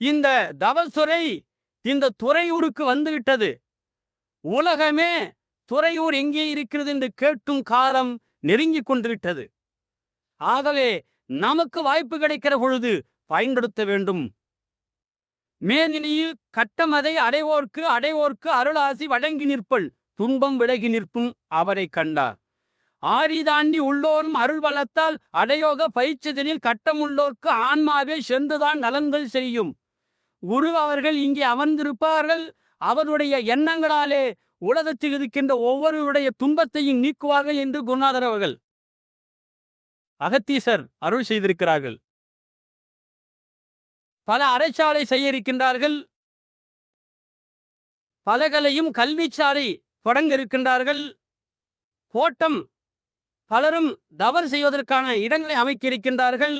இந்த தவத்துறை இந்த துறையூருக்கு வந்துவிட்டது. உலகமே துறையூர் எங்கே இருக்கிறது என்று கேட்கும் காலம் நெருங்கிக் கொண்டுவிட்டது. ஆகவே நமக்கு வாய்ப்பு கிடைக்கிற பொழுது பயன்படுத்த வேண்டும். மேதினியில் கட்டமதை அடைவோர்க்கு அடைவோர்க்கு அருளாசி வழங்கி நிற்பள் துன்பம் விலகி நிற்கும் அவரை கண்டார். ஆரி தாண்டி உள்ளோரும் அருள் வளத்தால் அடையோக பயிற்சிதனில் கட்டமுள்ளோர்க்கு ஆன்மாவே சென்றுதான் நலன்கள் செய்யும். குரு அவர்கள் இங்கே அமர்ந்திருப்பார்கள். அவருடைய எண்ணங்களாலே உலகத்தில் இருக்கின்ற ஒவ்வொருவருடைய துன்பத்தையும் நீக்குவார்கள் என்று குருநாதர் அவர்கள் அகத்தீசர் அருள் செய்திருக்கிறார்கள். பல அறைச்சாலை செய்ய இருக்கின்றார்கள். பலகலையும் கல்வி சாலை தொடங்க இருக்கின்றார்கள். கோட்டம் பலரும் தவறு செய்வதற்கான இடங்களை அமைக்க இருக்கின்றார்கள்.